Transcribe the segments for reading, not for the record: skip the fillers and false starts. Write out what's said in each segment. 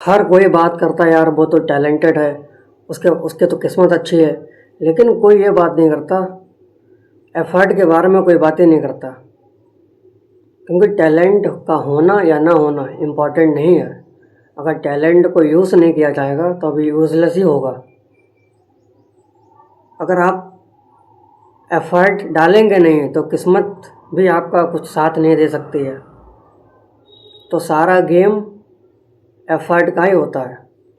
हर कोई बात करता है यार वो तो टैलेंटेड है, उसके उसके तो किस्मत अच्छी है। लेकिन कोई ये बात नहीं करता, एफर्ट के बारे में कोई बात ही नहीं करता। क्योंकि टैलेंट का होना या ना होना इम्पॉर्टेंट नहीं है। अगर टैलेंट को यूज़ नहीं किया जाएगा तो अभी यूज़लेस ही होगा। अगर आप एफर्ट डालेंगे नहीं तो किस्मत भी आपका कुछ साथ नहीं दे सकती है। तो सारा गेम एफर्ट का ही होता है।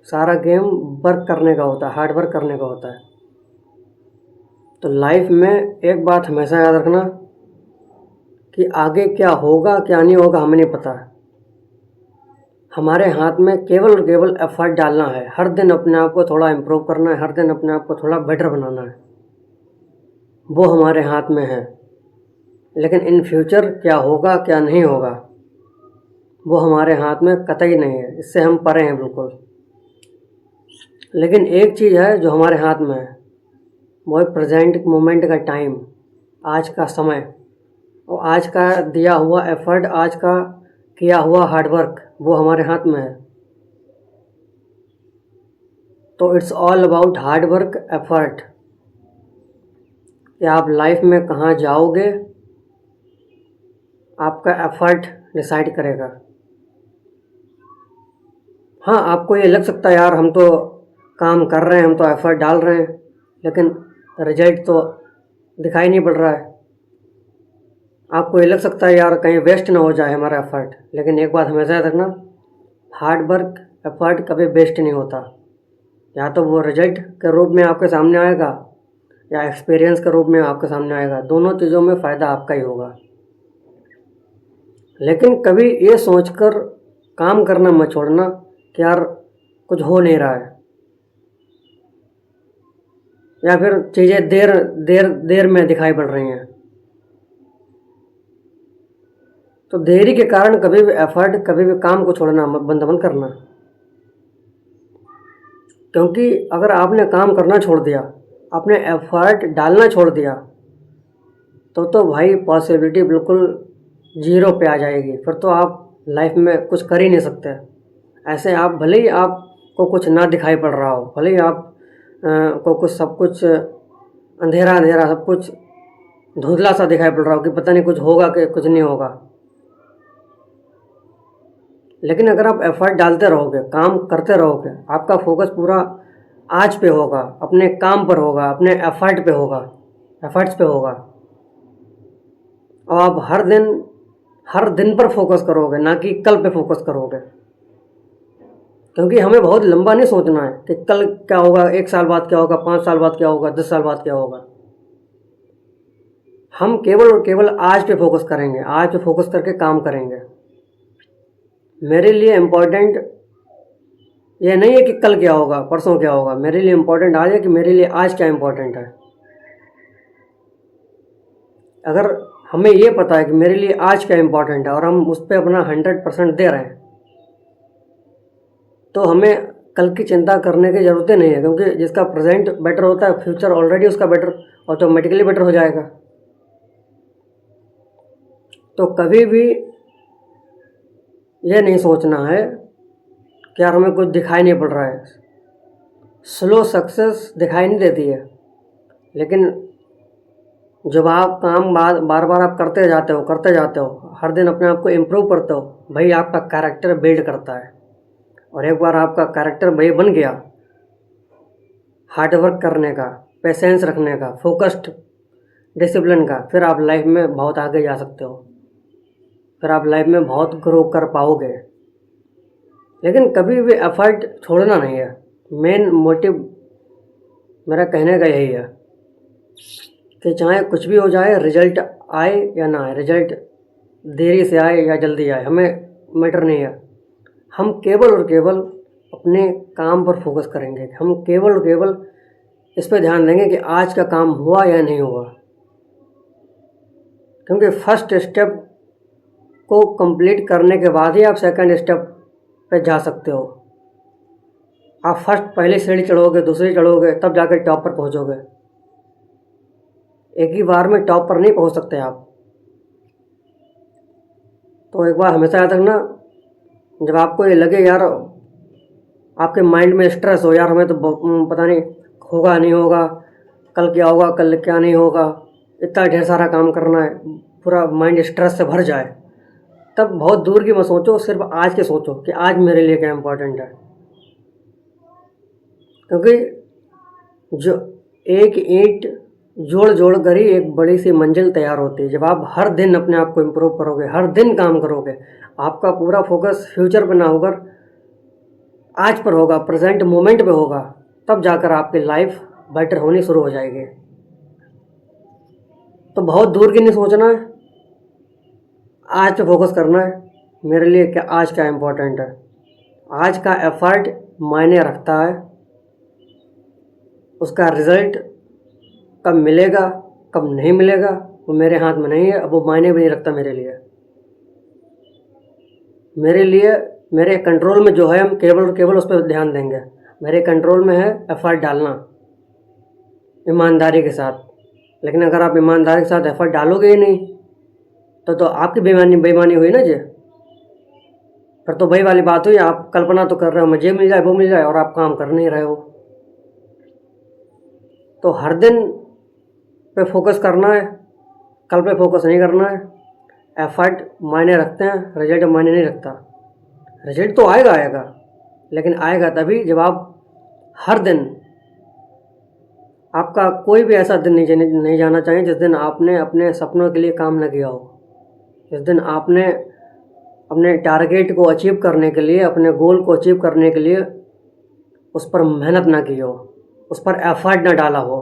सारा गेम वर्क करने का होता है, हार्ड वर्क करने का होता है। तो लाइफ में एक बात हमेशा याद रखना कि आगे क्या होगा क्या नहीं होगा हमें नहीं पता है। हमारे हाथ में केवल और केवल एफर्ट डालना है। हर दिन अपने आप को थोड़ा इम्प्रूव करना है, हर दिन अपने आप को थोड़ा बेटर बनाना है। वो हमारे हाथ में है। लेकिन इन फ्यूचर क्या होगा क्या नहीं होगा वो हमारे हाथ में कतई नहीं है। इससे हम परे हैं बिल्कुल। लेकिन एक चीज़ है जो हमारे हाथ में है, वो है प्रेजेंट मोमेंट का टाइम, आज का समय और आज का दिया हुआ एफर्ट, आज का किया हुआ हार्डवर्क, वो हमारे हाथ में है। तो it's all about hard work effort कि आप लाइफ में कहाँ जाओगे, आपका एफर्ट डिसाइड करेगा। हाँ, आपको ये लग सकता है यार हम तो काम कर रहे हैं, हम तो एफर्ट डाल रहे हैं, लेकिन रिजल्ट तो दिखाई नहीं पड़ रहा है। आपको ये लग सकता है यार कहीं वेस्ट ना हो जाए हमारा एफर्ट, लेकिन एक बात हमेशा याद रखना, हार्ड वर्क एफर्ट कभी वेस्ट नहीं होता। या तो वो रिजल्ट के रूप में आपके सामने आएगा या एक्सपीरियंस के रूप में आपके सामने आएगा। दोनों चीज़ों में फ़ायदा आपका ही होगा। लेकिन कभी ये सोचकर काम करना मत छोड़ना कि यार कुछ हो नहीं रहा है, या फिर चीज़ें देर देर देर में दिखाई पड़ रही हैं। तो देरी के कारण कभी भी एफर्ट, कभी भी काम को छोड़ना बंद मत करना। क्योंकि अगर आपने काम करना छोड़ दिया, आपने एफर्ट डालना छोड़ दिया, तो भाई पॉसिबिलिटी बिल्कुल ज़ीरो पे आ जाएगी। फिर तो आप लाइफ में कुछ कर ही नहीं सकते। ऐसे आप भले ही आपको कुछ ना दिखाई पड़ रहा हो, भले ही आप को कुछ सब कुछ अंधेरा अंधेरा सब कुछ धुंधला सा दिखाई पड़ रहा हो कि पता नहीं कुछ होगा कि कुछ नहीं होगा, लेकिन अगर आप एफर्ट डालते रहोगे, काम करते रहोगे, आपका फोकस पूरा आज पे होगा, अपने काम पर होगा, अपने एफर्ट पे होगा, एफर्ट्स पे होगा, और आप हर दिन पर फोकस करोगे, ना कि कल पे फोकस करोगे। क्योंकि हमें बहुत लंबा नहीं सोचना है कि कल क्या होगा, 1 साल बाद क्या होगा, 5 साल बाद क्या होगा, 10 साल बाद क्या होगा। हम केवल और केवल आज पे फोकस करेंगे, आज पे फोकस करके काम करेंगे। मेरे लिए इम्पोर्टेंट ये नहीं है कि कल क्या होगा, परसों क्या होगा। मेरे लिए इम्पोर्टेंट आज है कि मेरे लिए आज क्या इम्पोर्टेंट है। अगर हमें ये पता है कि मेरे लिए आज क्या इम्पोर्टेंट है और हम उस पर अपना 100% दे रहे हैं, तो हमें कल की चिंता करने की ज़रूरत नहीं है। क्योंकि जिसका प्रेजेंट बेटर होता है, फ्यूचर ऑलरेडी उसका बेटर ऑटोमेटिकली बेटर हो जाएगा। तो कभी भी ये नहीं सोचना है कि यार हमें कुछ दिखाई नहीं पड़ रहा है। स्लो सक्सेस दिखाई नहीं देती है, लेकिन जब आप काम बार बार आप करते जाते हो, हर दिन अपने आप को इम्प्रूव करते हो, भाई आपका कैरेक्टर बिल्ड करता है। और एक बार आपका कैरेक्टर भाई बन गया, हार्ड वर्क करने का, पेशेंस रखने का, फोकस्ड, डिसिप्लिन का, फिर आप लाइफ में बहुत आगे जा सकते हो, फिर आप लाइफ में बहुत ग्रो कर पाओगे। लेकिन कभी भी एफर्ट छोड़ना नहीं है। मेन मोटिव मेरा कहने का यही है कि चाहे कुछ भी हो जाए, रिजल्ट आए या ना आए, रिजल्ट देरी से आए या जल्दी आए, हमें मैटर नहीं है। हम केवल और केवल अपने काम पर फोकस करेंगे। हम केवल और केवल इस पर ध्यान देंगे कि आज का काम हुआ या नहीं हुआ। क्योंकि फर्स्ट स्टेप को कंप्लीट करने के बाद ही आप सेकंड स्टेप पे जा सकते हो। आप फर्स्ट पहले सीढ़ी चढ़ोगे, दूसरी चढ़ोगे, तब जाकर टॉप पर पहुंचोगे। एक ही बार में टॉप पर नहीं पहुंच सकते आप। तो एक बार हमेशा याद रखना, जब आपको ये लगे यार आपके माइंड में स्ट्रेस हो, यार हमें तो पता नहीं होगा नहीं होगा, कल क्या होगा कल क्या नहीं होगा, इतना ढेर सारा काम करना है, पूरा माइंड स्ट्रेस से भर जाए, तब बहुत दूर की मत सोचो, सिर्फ आज के सोचो कि आज मेरे लिए क्या इम्पोर्टेंट है। क्योंकि जो एक ईंट जोड़ जोड़ कर ही एक बड़ी सी मंजिल तैयार होती है। जब आप हर दिन अपने आप को इम्प्रूव करोगे, हर दिन काम करोगे, आपका पूरा फोकस फ्यूचर पे ना होकर आज पर होगा, प्रेजेंट मोमेंट पे होगा, तब जाकर आपकी लाइफ बेटर होनी शुरू हो जाएगी। तो बहुत दूर की नहीं सोचना है, आज पे फोकस करना है, मेरे लिए क्या आज क्या इम्पोर्टेंट है। आज का एफर्ट मायने रखता है, उसका रिज़ल्ट कब मिलेगा कब नहीं मिलेगा वो मेरे हाथ में नहीं है, अब वो मायने भी नहीं रखता मेरे लिए। मेरे कंट्रोल में जो है, हम केवल उस पर ध्यान देंगे। मेरे कंट्रोल में है एफर्ट डालना ईमानदारी के साथ। लेकिन अगर आप ईमानदारी के साथ एफर्ट डालोगे ही नहीं तो आपकी बेईमानी हुई ना जी। फिर तो वही वाली बात हुई, आप कल्पना तो कर रहे हो मुझे मिल जाए वो मिल जाए और आप काम कर नहीं रहे हो। तो हर दिन पे फोकस करना है, कल पे फोकस नहीं करना है। एफर्ट मायने रखते हैं, रिजल्ट मायने नहीं रखता। रिजल्ट तो आएगा, लेकिन आएगा तभी जब आप हर दिन, आपका कोई भी ऐसा दिन नहीं जाना चाहिए जिस दिन आपने अपने सपनों के लिए काम न किया हो, जिस दिन आपने अपने टारगेट को अचीव करने के लिए, अपने गोल को अचीव करने के लिए उस पर मेहनत ना की हो, उस पर एफर्ट ना डाला हो।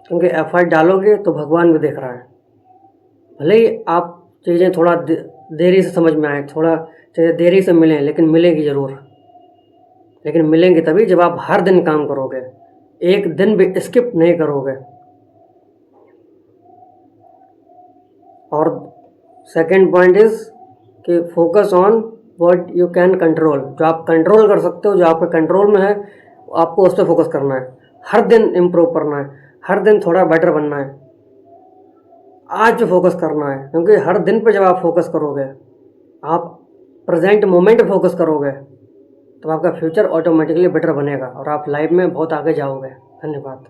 क्योंकि एफर्ट डालोगे तो भगवान भी देख रहा है। भले ही आप चीज़ें थोड़ा देरी से समझ में आए, थोड़ा चीज़ें देरी से मिलें, लेकिन मिलेंगी ज़रूर। लेकिन मिलेंगी तभी जब आप हर दिन काम करोगे, एक दिन भी स्किप नहीं करोगे। और सेकंड पॉइंट इज़ कि focus on what you can control. जो आप कंट्रोल कर सकते हो, जो आपके कंट्रोल में है, आपको उस पर फोकस करना है। हर दिन इम्प्रूव करना है, हर दिन थोड़ा बेटर बनना है, आज पे फोकस करना है। क्योंकि हर दिन पे जब आप फोकस करोगे, आप प्रेजेंट मोमेंट पे फोकस करोगे, तो आपका फ्यूचर ऑटोमेटिकली बेटर बनेगा और आप लाइफ में बहुत आगे जाओगे। धन्यवाद।